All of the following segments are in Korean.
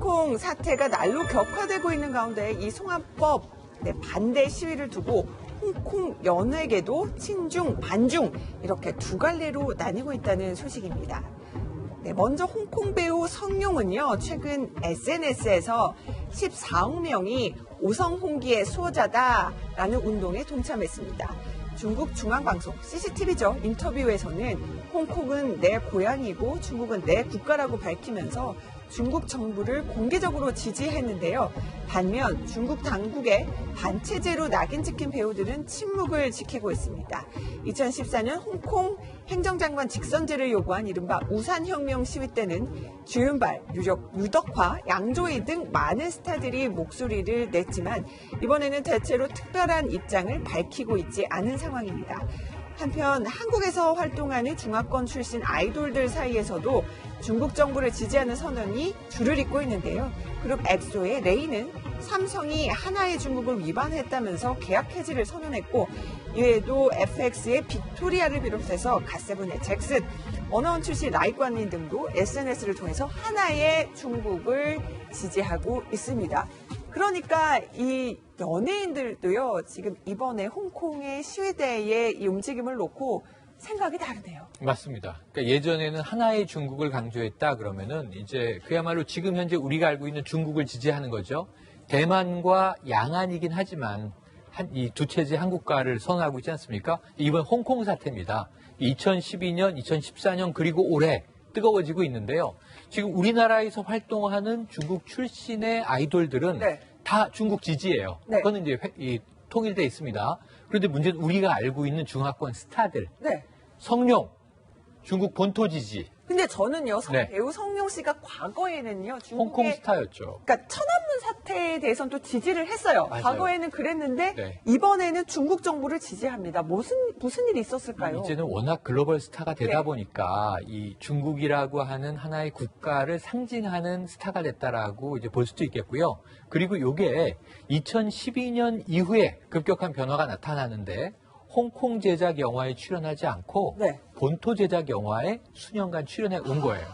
홍콩 사태가 날로 격화되고 있는 가운데 이 송환법 반대 시위를 두고 홍콩 연예계도 친중, 반중 이렇게 두 갈래로 나뉘고 있다는 소식입니다. 먼저 홍콩 배우 성룡은요, 최근 SNS에서 14억 명이 오성홍기의 수호자다라는 운동에 동참했습니다. 중국 중앙방송 CCTV죠. 인터뷰에서는 홍콩은 내 고향이고 중국은 내 국가라고 밝히면서 중국 정부를 공개적으로 지지했는데요. 반면 중국 당국의 반체제로 낙인 찍힌 배우들은 침묵을 지키고 있습니다. 2014년 홍콩 행정장관 직선제를 요구한 이른바 우산혁명 시위 때는 주윤발, 유덕화, 양조위 등 많은 스타들이 목소리를 냈지만 이번에는 대체로 특별한 입장을 밝히고 있지 않은 상황입니다. 한편 한국에서 활동하는 중화권 출신 아이돌들 사이에서도 중국 정부를 지지하는 선언이 줄을 잇고 있는데요. 그룹 엑소의 레이는 삼성이 하나의 중국을 위반했다면서 계약 해지를 선언했고, 이외에도 FX의 빅토리아를 비롯해서 갓세븐의 잭슨, 워너원 출신 라이관린 등도 SNS를 통해서 하나의 중국을 지지하고 있습니다. 그러니까 이 연예인들도요, 지금 이번에 홍콩의 시위대의 이 움직임을 놓고 생각이 다르네요. 맞습니다. 그러니까 예전에는 하나의 중국을 강조했다 그러면은 이제 그야말로 지금 현재 우리가 알고 있는 중국을 지지하는 거죠. 대만과 양안이긴 하지만 이 두 체제 한 국가를 선언하고 있지 않습니까? 이번 홍콩 사태입니다. 2012년, 2014년 그리고 올해 뜨거워지고 있는데요. 지금 우리나라에서 활동하는 중국 출신의 아이돌들은 다 중국 지지예요. 그거는 이제 통일돼 있습니다. 그런데 문제는 우리가 알고 있는 중화권 스타들. 성룡, 중국 본토 지지. 근데 저는요, 배우 성룡 씨가 과거에는요, 중국의 홍콩 스타였죠. 그러니까 천안문 사태에 대해서는 또 지지를 했어요. 맞아요. 과거에는 그랬는데 이번에는 중국 정부를 지지합니다. 무슨 일이 있었을까요? 이제는 워낙 글로벌 스타가 되다 보니까 이 중국이라고 하는 하나의 국가를 상징하는 스타가 됐다라고 이제 볼 수도 있겠고요. 그리고 이게 2012년 이후에 급격한 변화가 나타나는데 홍콩 제작 영화에 출연하지 않고 본토 제작 영화에 수년간 출연해 온 거예요.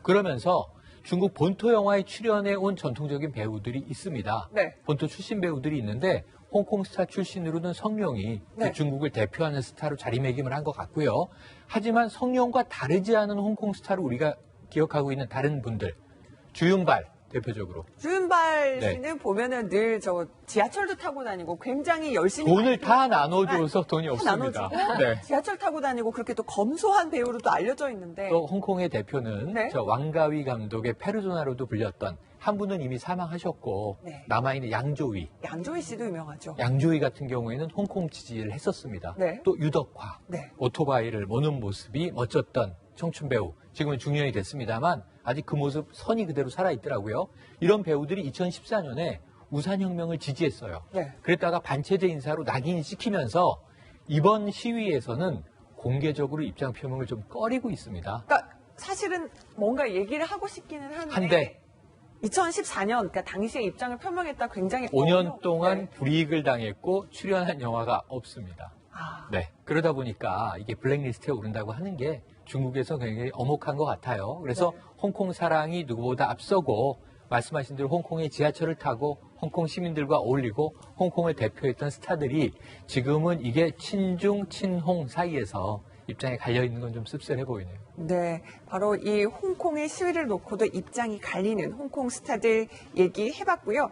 그러면서 중국 본토 영화에 출연해 온 전통적인 배우들이 있습니다. 본토 출신 배우들이 있는데 홍콩 스타 출신으로는 성룡이 중국을 대표하는 스타로 자리매김을 한 것 같고요. 하지만 성룡과 다르지 않은 홍콩 스타로 우리가 기억하고 있는 다른 분들, 주윤발 대표적으로. 주윤발 씨는 보면은 늘 지하철도 타고 다니고 굉장히 열심히 돈을 다 나눠줘서 돈이 없습니다. 지하철 타고 다니고 그렇게 또 검소한 배우로 또 알려져 있는데. 또 홍콩의 대표는 저 왕가위 감독의 페르소나로도 불렸던 한 분은 이미 사망하셨고 남아있는 양조위. 양조위 씨도 유명하죠. 양조위 같은 경우에는 홍콩 지지를 했었습니다. 또 유덕화. 오토바이를 모는 모습이 멋졌던 청춘 배우. 지금은 중년이 됐습니다만 아직 그 모습 선이 그대로 살아있더라고요. 이런 배우들이 2014년에 우산혁명을 지지했어요. 그랬다가 반체제 인사로 낙인이 찍히면서 이번 시위에서는 공개적으로 입장 표명을 좀 꺼리고 있습니다. 그러니까 사실은 뭔가 얘기를 하고 싶기는 한데 2014년, 그러니까 당시에 입장을 표명했다 굉장히 5년 동안 불이익을 당했고 출연한 영화가 없습니다. 그러다 보니까 이게 블랙리스트에 오른다고 하는 게 중국에서 굉장히 엄혹한 것 같아요. 그래서 홍콩 사랑이 누구보다 앞서고 말씀하신 대로 홍콩의 지하철을 타고 홍콩 시민들과 어울리고 홍콩을 대표했던 스타들이 지금은 이게 친중, 친홍 사이에서 입장이 갈려있는 건 좀 씁쓸해 보이네요. 바로 이 홍콩의 시위를 놓고도 입장이 갈리는 홍콩 스타들 얘기해봤고요.